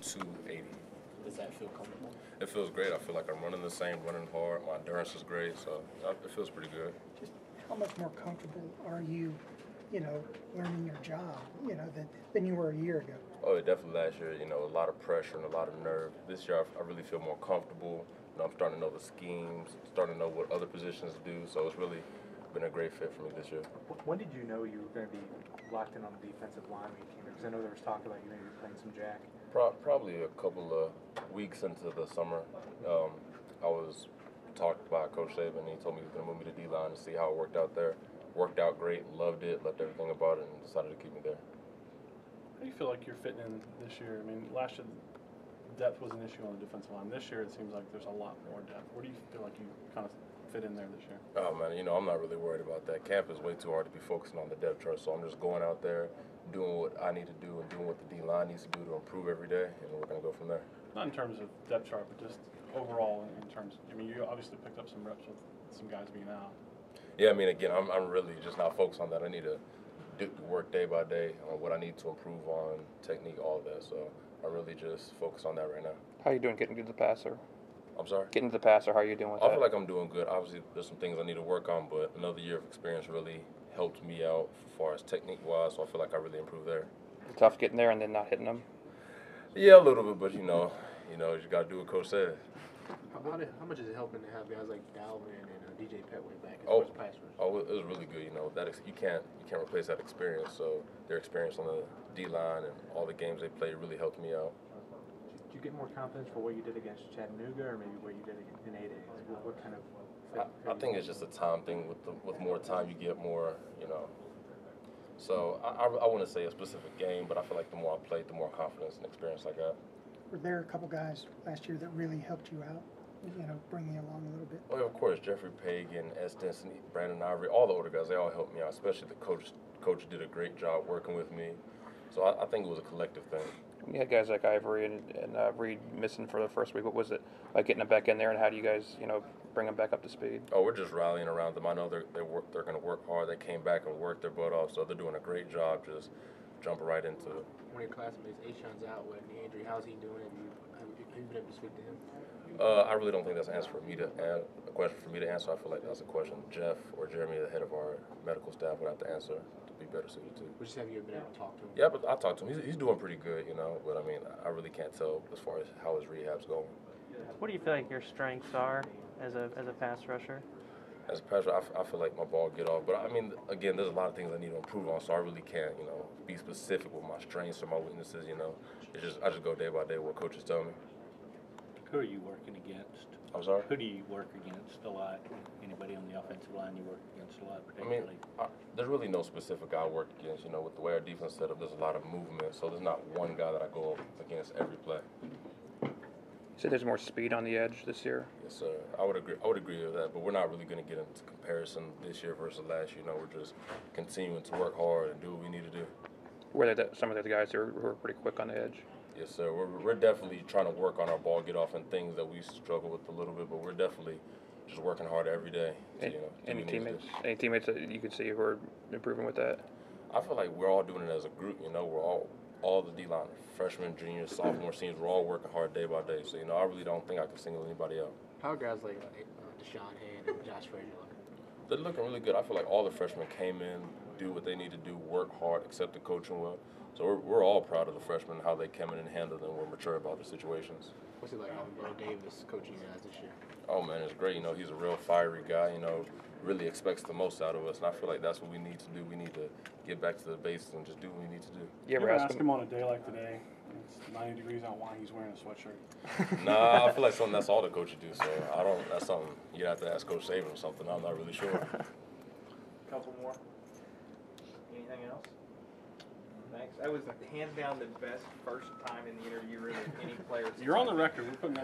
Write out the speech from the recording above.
280. Does that feel comfortable? It feels great. I feel like I'm running the same, running hard. My endurance is great, so it feels pretty good. Just how much more comfortable are you, learning your job, than you were a year ago? Oh, yeah, definitely last year, a lot of pressure and a lot of nerve. This year, I really feel more comfortable. I'm starting to know the schemes, starting to know what other positions do, so it's really been a great fit for me this year. When did you know you were going to be locked in on the defensive line when you came here? Because I know there was talk about you maybe playing some jack. Probably a couple of weeks into the summer, I was talked by Coach Saban. He told me he was going to move me to D-line to see how it worked out there. Worked out great, loved it, loved everything about it, and decided to keep me there. How do you feel like you're fitting in this year? I mean, last year depth was an issue on the defensive line. This year it seems like there's a lot more depth. Where do you feel like you kind of fit in there this year? Oh, man, I'm not really worried about that. Camp is way too hard to be focusing on the depth chart, so I'm just going out there, doing what I need to do and doing what the D-line needs to do to improve every day, and we're going to go from there. Not in terms of depth chart, but just overall in terms – I mean, you obviously picked up some reps with some guys being out. Yeah, I mean, again, I'm really just not focused on that. I need to work day by day on what I need to improve on, technique, all of that. So I'm really just focused on that right now. How are you doing getting to the passer? I'm sorry? Getting to the passer, how are you doing with that? I feel like I'm doing good. Obviously, there's some things I need to work on, but another year of experience really helped me out as far as technique-wise, so I feel like I really improved there. It's tough getting there and then not hitting them? Yeah, a little bit, but you got to do what Coach said. How much is it helping to have guys like Dalvin and DJ Petway back as Oh, pass rush? Oh, it was really good. You can't replace that experience. So their experience on the D-line and all the games they played really helped me out. Did you get more confidence for what you did against Chattanooga or maybe what you did in 8A? What kind of I think it's just a time thing. With more time, you get more, So I wouldn't say a specific game, but I feel like the more I played, the more confidence and experience I got. Were there a couple guys last year that really helped you out, bringing you along a little bit? Well, of course, Jeffrey Pagan, S. Denson, Brandon Ivory, all the older guys, they all helped me out, especially the coach. Coach did a great job working with me. So I think it was a collective thing. You had guys like Ivory and Reed missing for the first week. What was it like getting them back in there, and how do you guys, bring them back up to speed? Oh, we're just rallying around them. I know they're going to work hard. They came back and worked their butt off, so they're doing a great job just jumping right into it. One of your classmates, Ashawn's out with knee injury. How's he doing? Have you been able to speak to him? I really don't think that's an answer for me to a question for me to answer. I feel like that's a question Jeff or Jeremy, the head of our medical staff, would have to answer to be better suited to. Just have you been able to talk to him? Yeah, but I talked to him. He's doing pretty good, But I mean, I really can't tell as far as how his rehab's going. What do you feel like your strengths are as a pass rusher? As a pass rusher, I feel like my ball get off. But I mean, again, there's a lot of things I need to improve on, so I really can't, be specific with my strengths or my weaknesses. I just go day by day what coaches tell me. Who are you working against? I'm sorry? Who do you work against a lot? Anybody on the offensive line you work against a lot, I mean, particularly? there's really no specific guy I work against. With the way our defense is set up, there's a lot of movement, so there's not one guy that I go against every play. You said there's more speed on the edge this year? Yes, sir. I would agree with that, but we're not really going to get into comparison this year versus last year. We're just continuing to work hard and do what we need to do. Were there some of the guys who were pretty quick on the edge? Yes, sir. We're definitely trying to work on our ball get off and things that we struggle with a little bit, but we're definitely just working hard every day. Any teammates that you could see who are improving with that? I feel like we're all doing it as a group. We're all the D-line, freshmen, juniors, sophomore, seniors. We're all working hard day by day. So I really don't think I can single anybody out. How are guys like Deshaun Hand and Josh Frazier looking? They're looking really good. I feel like all the freshmen came in, do what they need to do, work hard, accept the coaching well. So we're all proud of the freshmen, how they came in and handled them. We're mature about the situations. What's it like having Bo Davis coaching you guys this year? Oh, man, it's great. He's a real fiery guy, really expects the most out of us. And I feel like that's what we need to do. We need to get back to the basics and just do what we need to do. You ever ask him on a day like today, it's 90 degrees out, why he's wearing a sweatshirt? Nah, I feel like that's all the coaches do. So that's something you'd have to ask Coach Saban or something. I'm not really sure. Couple more. Anything else? Thanks. That was hands down the best first time in the interview, really, any player. You're on the record. We're putting that